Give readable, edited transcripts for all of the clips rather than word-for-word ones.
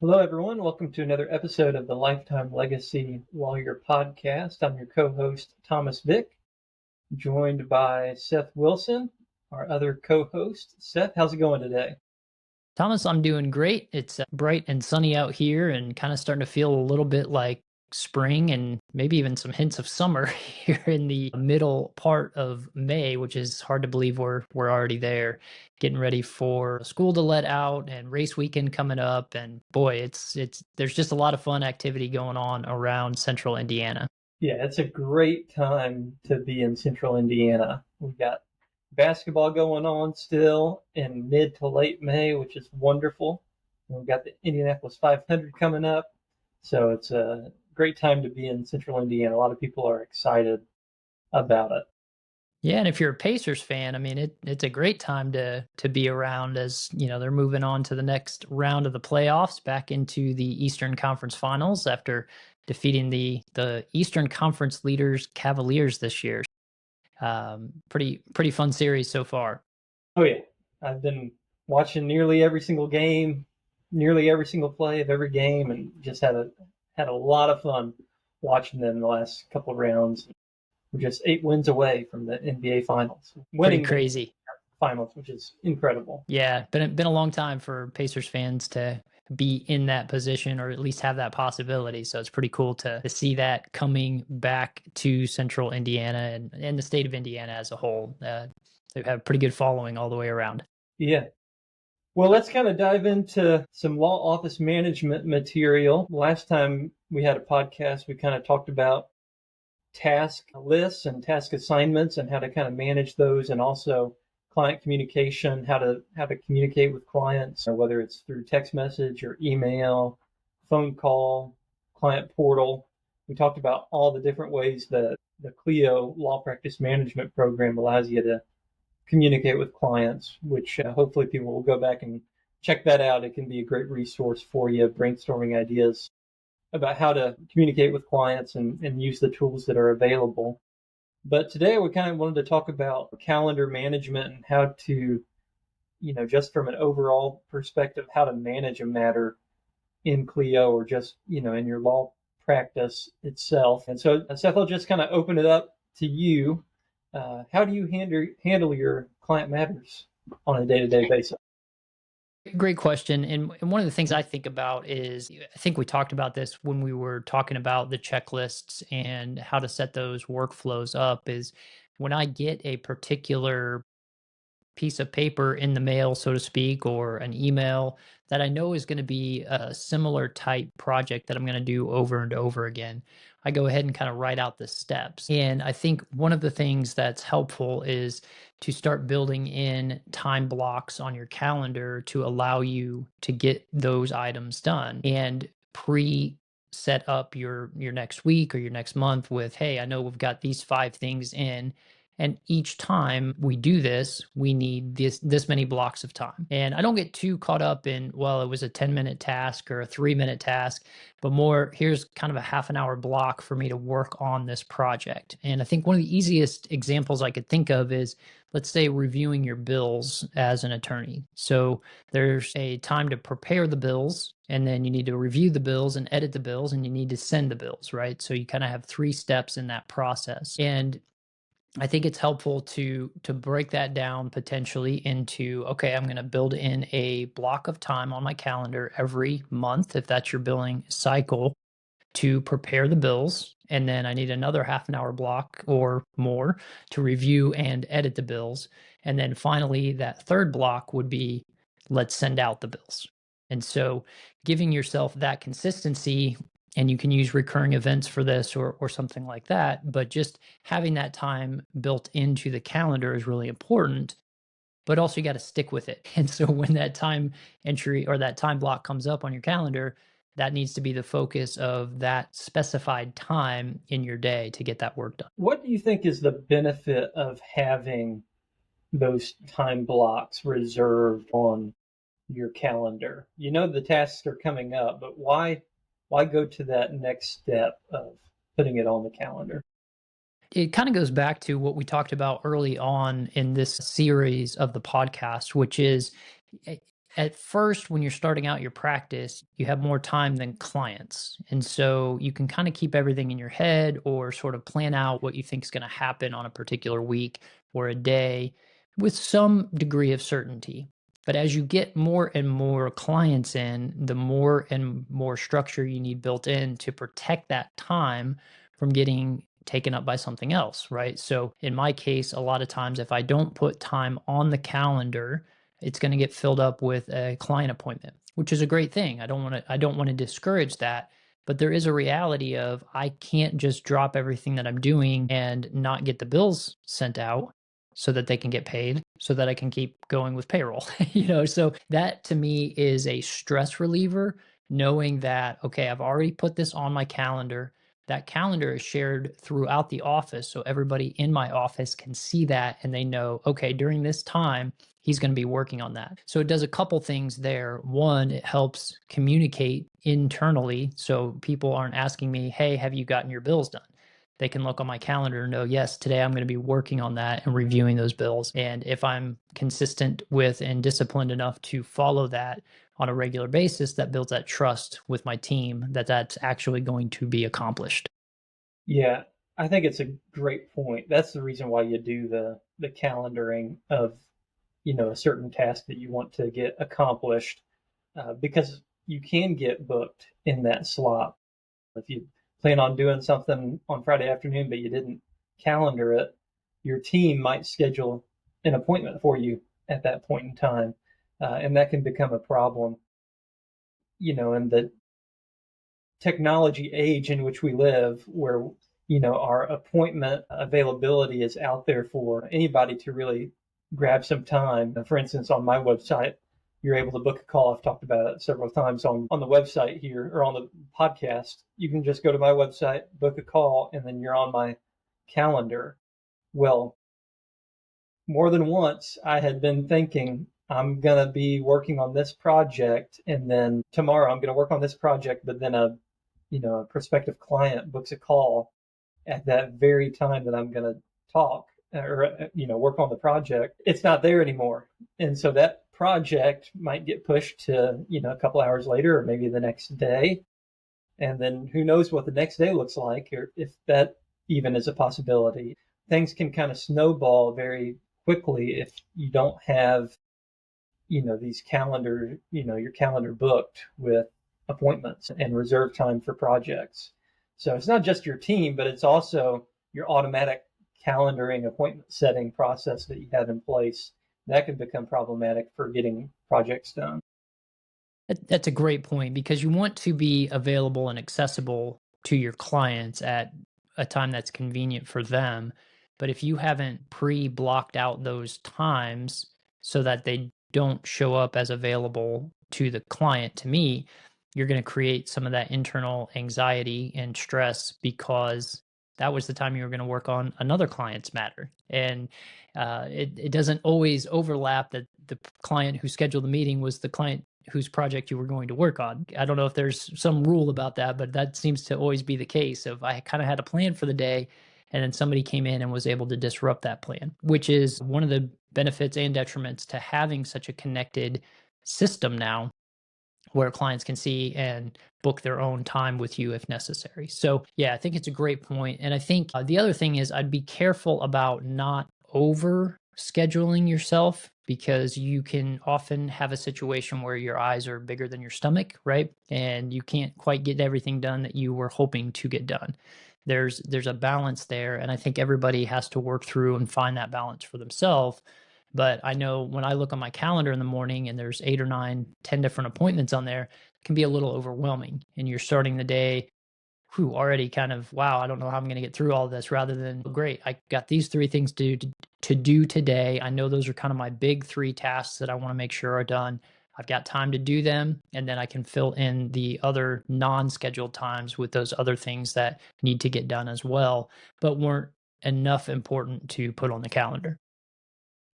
Hello, everyone. Welcome to another episode of the Lifetime Legacy Lawyer Podcast. I'm your co-host, Thomas Vick, joined by Seth Wilson, our other co-host. Seth, how's it going today? Thomas, I'm doing great. It's bright and sunny out here and kind of starting to feel a little bit like spring and maybe even some hints of summer here in the middle part of May, which is hard to believe we're already there, getting ready for school to let out and race weekend coming up. And boy, it's there's just a lot of fun activity going on around central Indiana. Yeah, it's a great time to be in central Indiana. We've got basketball going on still in mid to late May, which is wonderful. And we've got the Indianapolis 500 coming up. So it's a great time to be in central Indiana. A lot of people are excited about it. Yeah, and if you're a Pacers fan, I mean, it's a great time to be around as, they're moving on to the next round of the playoffs back into the Eastern Conference Finals after defeating the Eastern Conference leaders Cavaliers this year. Pretty fun series so far. Oh yeah, I've been watching nearly every single game, nearly every single play of every game, and just had a lot of fun watching them the last couple of rounds. We're just 8 wins away from the NBA Finals, Pretty winning the crazy. finals, which is incredible. Yeah, been a long time for Pacers fans to be in that position or at least have that possibility. So it's pretty cool to see that coming back to central Indiana and the state of Indiana as a whole. They have a pretty good following all the way around. Yeah. Well, let's kind of dive into some law office management material. Last time we had a podcast, we kind of talked about task lists and task assignments and how to kind of manage those, and also client communication, how to communicate with clients, whether it's through text message or email, phone call, client portal. We talked about all the different ways that the Clio Law Practice Management Program allows you to communicate with clients, which hopefully people will go back and check that out. It can be a great resource for you, brainstorming ideas about how to communicate with clients and use the tools that are available. But today we kind of wanted to talk about calendar management and how to, just from an overall perspective, how to manage a matter in Clio or just, in your law practice itself. And so, Seth, I'll just kind of open it up to you. How do you handle your client matters on a day-to-day basis? Great question. And one of the things I think about is I think we talked about this when we were talking about the checklists and how to set those workflows up is when I get a particular piece of paper in the mail, so to speak, or an email that I know is going to be a similar type project that I'm going to do over and over again. I go ahead and kind of write out the steps. And I think one of the things that's helpful is to start building in time blocks on your calendar to allow you to get those items done and set up your next week or your next month with, hey, I know we've got these 5 things in, and each time we do this, we need this many blocks of time. And I don't get too caught up in, well, it was a 10-minute task or a 3-minute task, but more, here's kind of a half an hour block for me to work on this project. And I think one of the easiest examples I could think of is, let's say, reviewing your bills as an attorney. So there's a time to prepare the bills, and then you need to review the bills and edit the bills, and you need to send the bills, right? So you kind of have 3 steps in that process. And I think it's helpful to break that down potentially into, okay, I'm going to build in a block of time on my calendar every month, if that's your billing cycle, to prepare the bills. And then I need another half an hour block or more to review and edit the bills. And then finally, that third block would be, let's send out the bills. And so giving yourself that consistency, and you can use recurring events for this or something like that, but just having that time built into the calendar is really important. But also you got to stick with it. And so when that time entry or that time block comes up on your calendar, that needs to be the focus of that specified time in your day to get that work done. What do you think is the benefit of having those time blocks reserved on your calendar? You know the tasks are coming up, but why go to that next step of putting it on the calendar? It kind of goes back to what we talked about early on in this series of the podcast, which is At first, when you're starting out your practice, you have more time than clients. And so you can kind of keep everything in your head or sort of plan out what you think is going to happen on a particular week or a day with some degree of certainty. But as you get more and more clients in, the more and more structure you need built in to protect that time from getting taken up by something else, right? So in my case, a lot of times if I don't put time on the calendar, it's going to get filled up with a client appointment, which is a great thing. I don't want to discourage that, but there is a reality of I can't just drop everything that I'm doing and not get the bills sent out so that they can get paid so that I can keep going with payroll. So that to me is a stress reliever, knowing that okay, I've already put this on my calendar. That calendar is shared throughout the office so everybody in my office can see that and they know okay, during this time he's going to be working on that. So it does a couple things there. One, it helps communicate internally so people aren't asking me, hey, have you gotten your bills done? They can look on my calendar and know, yes, today I'm going to be working on that and reviewing those bills. And if I'm consistent with and disciplined enough to follow that on a regular basis, that builds that trust with my team that that's actually going to be accomplished. Yeah, I think it's a great point. That's the reason why you do the calendaring of, a certain task that you want to get accomplished, because you can get booked in that slot. If you plan on doing something on Friday afternoon, but you didn't calendar it, your team might schedule an appointment for you at that point in time, and that can become a problem. In the technology age in which we live, where our appointment availability is out there for anybody to really grab some time. For instance, on my website, you're able to book a call. I've talked about it several times on the website here or on the podcast. You can just go to my website, book a call, and then you're on my calendar. Well, more than once I had been thinking I'm going to be working on this project, and then tomorrow I'm going to work on this project, but then a prospective client books a call at that very time that I'm going to talk or work on the project. It's not there anymore, and so that project might get pushed to a couple hours later or maybe the next day, and then who knows what the next day looks like or if that even is a possibility. Things can kind of snowball very quickly if you don't have these your calendar booked with appointments and reserve time for projects. So it's not just your team, but it's also your automatic calendaring appointment setting process that you have in place. That can become problematic for getting projects done. That's a great point because you want to be available and accessible to your clients at a time that's convenient for them. But if you haven't pre-blocked out those times so that they don't show up as available to the client to meet, you're going to create some of that internal anxiety and stress because that was the time you were going to work on another client's matter. And it doesn't always overlap that the client who scheduled the meeting was the client whose project you were going to work on. I don't know if there's some rule about that, but that seems to always be the case. If I kind of had a plan for the day and then somebody came in and was able to disrupt that plan, which is one of the benefits and detriments to having such a connected system now where clients can see and book their own time with you if necessary. So, yeah, I think it's a great point. And I think the other thing is I'd be careful about not over scheduling yourself because you can often have a situation where your eyes are bigger than your stomach, right? And you can't quite get everything done that you were hoping to get done. There's a balance there, and I think everybody has to work through and find that balance for themselves. But I know when I look on my calendar in the morning and there's 8 or 9, 10 different appointments on there, it can be a little overwhelming. And you're starting the day, already kind of, wow, I don't know how I'm going to get through all of this rather than, great, I got these 3 things to do today. I know those are kind of my big 3 tasks that I want to make sure are done. I've got time to do them. And then I can fill in the other non-scheduled times with those other things that need to get done as well, but weren't enough important to put on the calendar.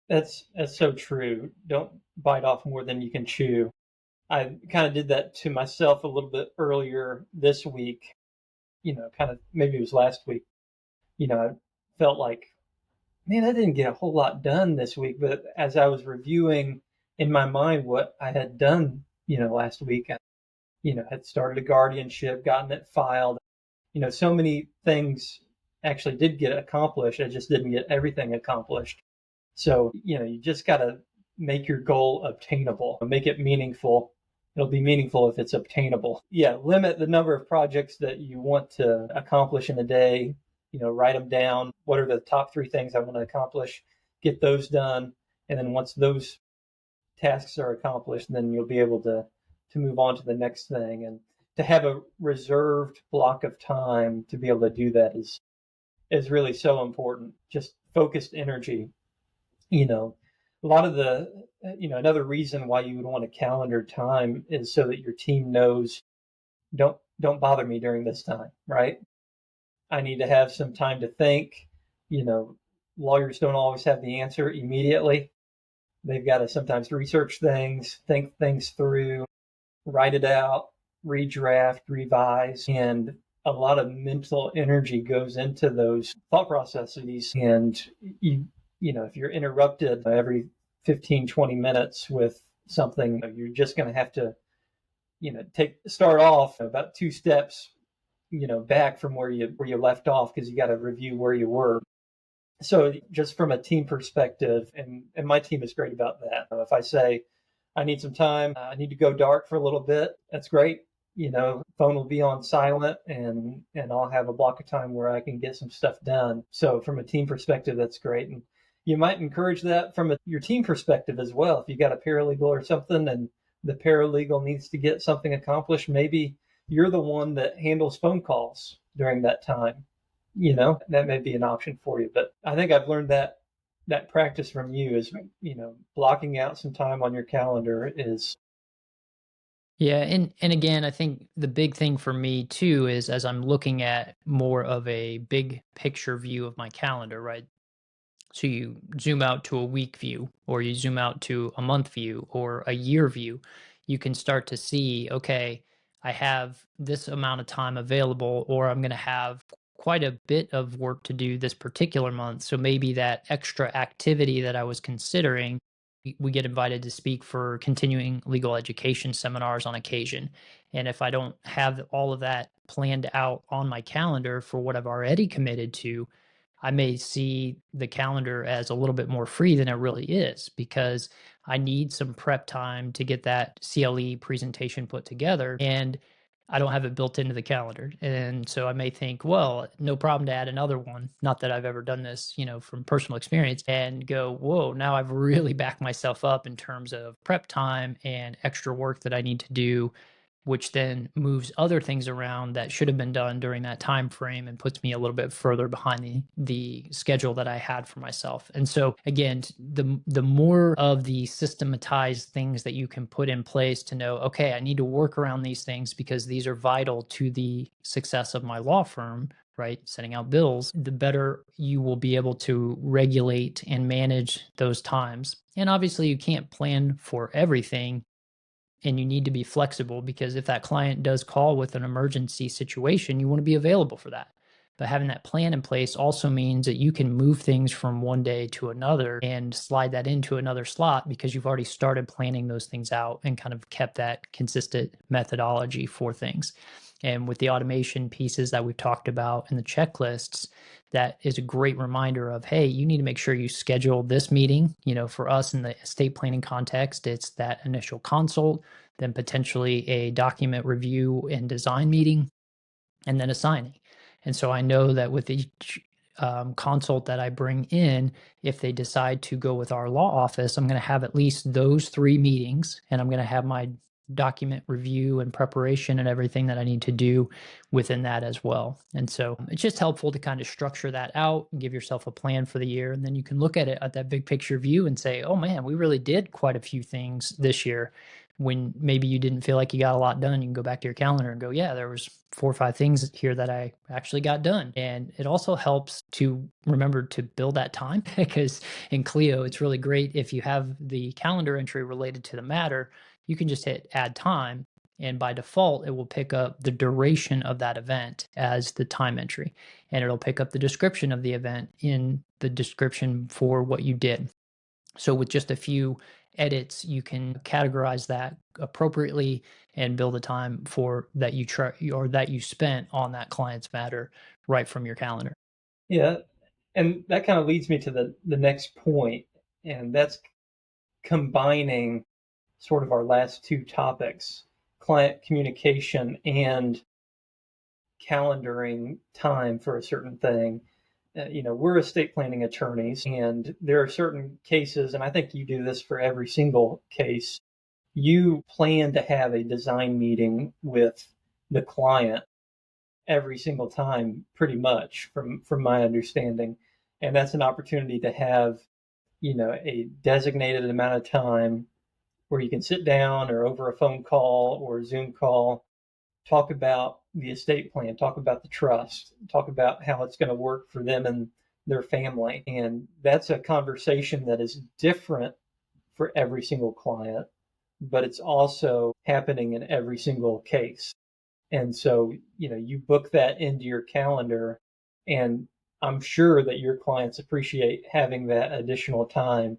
That's so true. Don't bite off more than you can chew. I kind of did that to myself a little bit earlier this week. Kind of maybe it was last week. I felt like, man, I didn't get a whole lot done this week. But as I was reviewing, in my mind what I had done, last week. I, had started a guardianship, gotten it filed. So many things actually did get accomplished. I just didn't get everything accomplished. So, you just got to make your goal obtainable, make it meaningful. It'll be meaningful if it's obtainable. Yeah, limit the number of projects that you want to accomplish in a day. Write them down. What are the top 3 things I want to accomplish? Get those done. And then once those tasks are accomplished, then you'll be able to move on to the next thing. And to have a reserved block of time to be able to do that is really so important. Just focused energy. A lot of another reason why you would want a calendar time is so that your team knows, don't bother me during this time, right? I need to have some time to think. You know, Lawyers don't always have the answer immediately. They've got to sometimes research things, think things through, write it out, redraft, revise, and a lot of mental energy goes into those thought processes. And if you're interrupted every 15, 20 minutes with something, you're just going to have to, start off about 2 steps, back from where you left off, because you got to review where you were. So just from a team perspective, and my team is great about that. If I say I need some time, I need to go dark for a little bit, that's great. Phone will be on silent, and I'll have a block of time where I can get some stuff done. So from a team perspective, that's great. And you might encourage that from your team perspective as well. If you got a paralegal or something and the paralegal needs to get something accomplished, maybe you're the one that handles phone calls during that time. That may be an option for you. But I think I've learned that practice from you is, blocking out some time on your calendar is. Yeah, and again, I think the big thing for me too is as I'm looking at more of a big picture view of my calendar, right? So you zoom out to a week view, or you zoom out to a month view, or a year view, you can start to see, okay, I have this amount of time available, or I'm going to have quite a bit of work to do this particular month. So maybe that extra activity that I was considering, we get invited to speak for continuing legal education seminars on occasion. And if I don't have all of that planned out on my calendar for what I've already committed to, I may see the calendar as a little bit more free than it really is, because I need some prep time to get that CLE presentation put together, and I don't have it built into the calendar. And so I may think, well, no problem to add another one. Not that I've ever done this, from personal experience, and go, whoa, now I've really backed myself up in terms of prep time and extra work that I need to do, which then moves other things around that should have been done during that time frame and puts me a little bit further behind the schedule that I had for myself. And so again, the more of the systematized things that you can put in place to know, okay, I need to work around these things because these are vital to the success of my law firm, right? Setting out bills, the better you will be able to regulate and manage those times. And obviously you can't plan for everything, and you need to be flexible, because if that client does call with an emergency situation, you want to be available for that. But having that plan in place also means that you can move things from one day to another and slide that into another slot, because you've already started planning those things out and kind of kept that consistent methodology for things. And with the automation pieces that we've talked about and the checklists, that is a great reminder of, hey, you need to make sure you schedule this meeting. For us in the estate planning context, it's that initial consult, then potentially a document review and design meeting, and then a signing. And so I know that with each consult that I bring in, if they decide to go with our law office, I'm going to have at least those 3 meetings, and I'm going to have my document review and preparation and everything that I need to do within that as well. And so it's just helpful to kind of structure that out and give yourself a plan for the year. And then you can look at it at that big picture view and say, oh man, we really did quite a few things this year. When maybe you didn't feel like you got a lot done, you can go back to your calendar and go, yeah, there was 4 or 5 things here that I actually got done. And it also helps to remember to build that time, because in Clio, it's really great if you have the calendar entry related to the matter, you can just hit add time. And by default, it will pick up the duration of that event as the time entry. And it'll pick up the description of the event in the description for what you did. So with just a few edits, you can categorize that appropriately and build a time for that you try or that you spent on that client's matter right from your calendar. Yeah, and that kind of leads me to the next point, and that's combining sort of our last two topics, client communication and calendaring time for a certain thing. We're estate planning attorneys, and there are certain cases, and I think you do this for every single case. You plan to have a design meeting with the client every single time, pretty much, from my understanding, and that's an opportunity to have a designated amount of time where you can sit down or over a phone call or a Zoom call, talk about the estate plan, talk about the trust, talk about how it's going to work for them and their family. And that's a conversation that is different for every single client, but it's also happening in every single case. And so, you book that into your calendar, and I'm sure that your clients appreciate having that additional time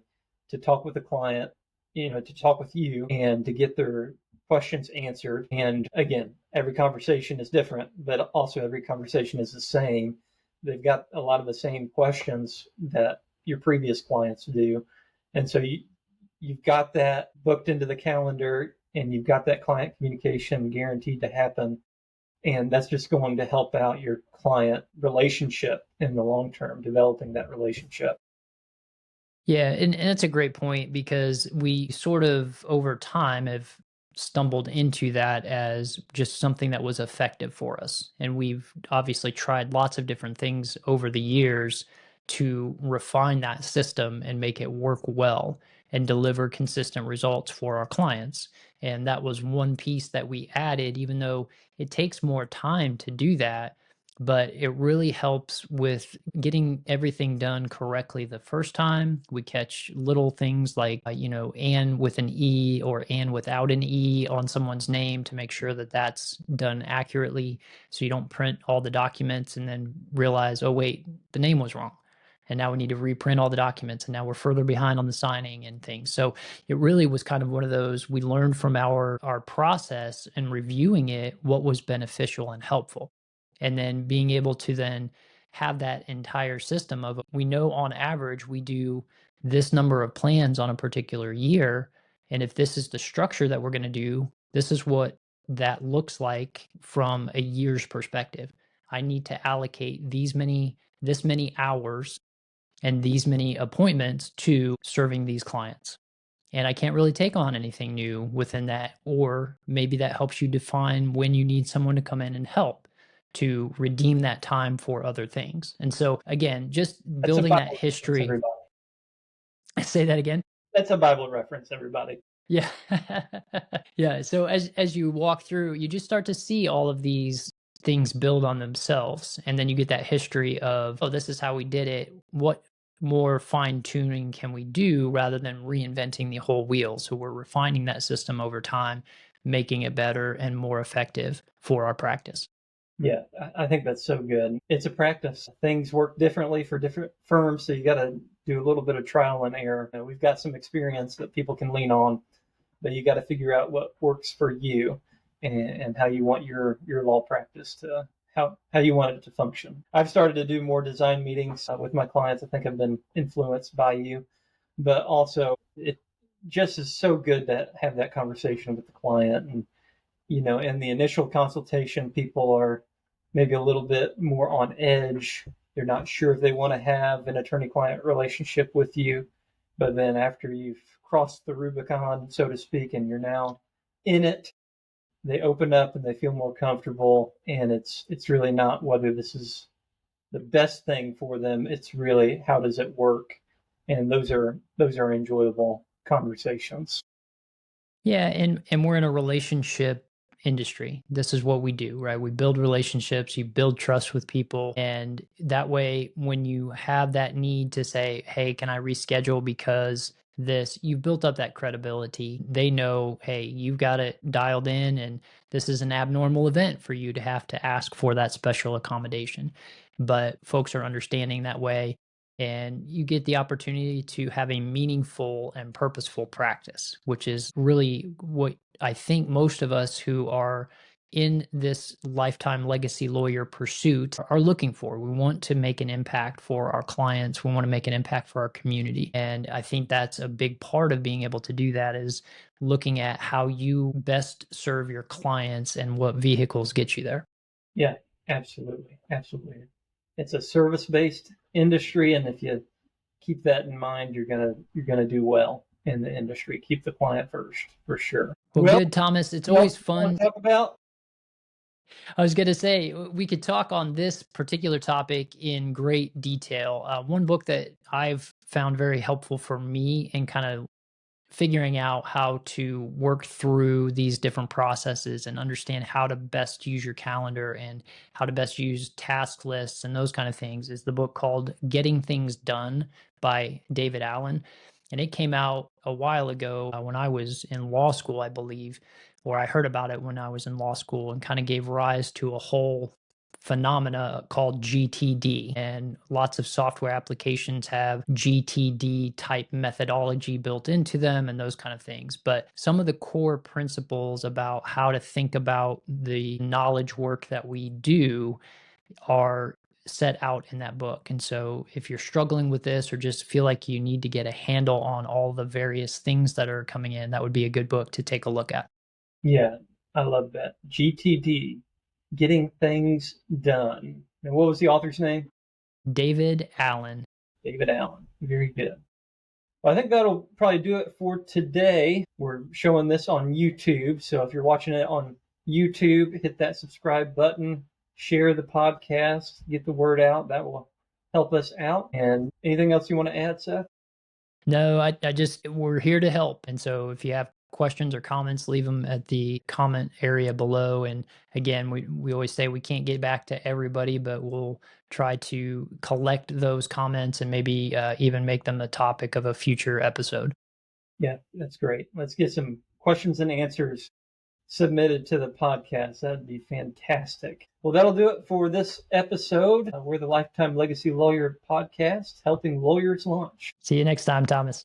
to talk with the client, to talk with you and to get their questions answered. And again, every conversation is different, but also every conversation is the same. They've got a lot of the same questions that your previous clients do. And so you've got that booked into the calendar, and you've got that client communication guaranteed to happen. And that's just going to help out your client relationship in the long term, developing that relationship. Yeah, and that's a great point because we sort of over time have stumbled into that as just something that was effective for us. And we've obviously tried lots of different things over the years to refine that system and make it work well and deliver consistent results for our clients. And that was one piece that we added, even though it takes more time to do that, but it really helps with getting everything done correctly the first time. We catch little things like, and with an E or and without an E on someone's name to make sure that that's done accurately. So you don't print all the documents and then realize, oh, wait, the name was wrong. And now we need to reprint all the documents. And now we're further behind on the signing and things. So it really was kind of one of those, we learned from our process and reviewing it, what was beneficial and helpful, and then being able to then have that entire system of, we know on average we do this number of plans on a particular year, and if this is the structure that we're going to do, this is what that looks like from a year's perspective. I need to allocate this many hours and these many appointments to serving these clients, and I can't really take on anything new within that. Or maybe that helps you define when you need someone to come in and help to redeem that time for other things. And so, again, just That's a building that Bible reference, history. everybody. Say that again. That's a Bible reference, everybody. Yeah. Yeah. So as you walk through, you just start to see all of these things build on themselves. And then you get that history of, oh, this is how we did it. What more fine tuning can we do rather than reinventing the whole wheel? So we're refining that system over time, making it better and more effective for our practice. Yeah, I think that's so good. It's a practice. Things work differently for different firms, so you got to do a little bit of trial and error. We've got some experience that people can lean on, but you got to figure out what works for you, and how you want your law practice to how you want it to function. I've started to do more design meetings with my clients. I think I've been influenced by you, but also it just is so good to have that conversation with the client. And in the initial consultation, people are maybe a little bit more on edge. They're not sure if they want to have an attorney-client relationship with you. But then after you've crossed the Rubicon, so to speak, and you're now in it, they open up and they feel more comfortable. And it's really not whether this is the best thing for them. It's really how does it work? And those are enjoyable conversations. Yeah, and we're in a relationship industry. This is what we do, right? We build relationships, you build trust with people, and that way when you have that need to say, "Hey, can I reschedule because this," you've built up that credibility. They know, "Hey, you've got it dialed in and this is an abnormal event for you to have to ask for that special accommodation." But folks are understanding that way. and you get the opportunity to have a meaningful and purposeful practice, which is really what I think most of us who are in this lifetime legacy lawyer pursuit are looking for. We want to make an impact for our clients. We want to make an impact for our community. And I think that's a big part of being able to do that is looking at how you best serve your clients and what vehicles get you there. Yeah, absolutely. Absolutely. It's a service-based industry, and if you keep that in mind, you're gonna do well in the industry. Keep the client first, for sure. Well, Well, good, Thomas. It's what else always do you want fun. to talk about? I was going to say, we could talk on this particular topic in great detail. One book that I've found very helpful for me in kind of figuring out how to work through these different processes and understand how to best use your calendar and how to best use task lists and those kind of things is the book called Getting Things Done by David Allen. And it came out a while ago when I was in law school, I believe, or I heard about it when I was in law school, and kind of gave rise to a whole phenomena called GTD. And lots of software applications have GTD type methodology built into them and those kind of things. But some of the core principles about how to think about the knowledge work that we do are set out in that book. And so if you're struggling with this or just feel like you need to get a handle on all the various things that are coming in, that would be a good book to take a look at. Yeah, I love that. GTD, Getting Things Done. And what was the author's name? David Allen. David Allen. Very good. Well, I think that'll probably do it for today. We're showing this on YouTube, so if you're watching it on YouTube, hit that subscribe button, share the podcast, get the word out. That will help us out. And anything else you want to add, Seth? No, I just, we're here to help. And so if you have questions or comments, leave them at the comment area below. And again, we always say we can't get back to everybody, but we'll try to collect those comments and maybe even make them the topic of a future episode. Yeah, that's great. Let's get some questions and answers submitted to the podcast. That'd be fantastic. Well, that'll do it for this episode. We're the Lifetime Legacy Lawyer Podcast, helping lawyers launch. See you next time, Thomas.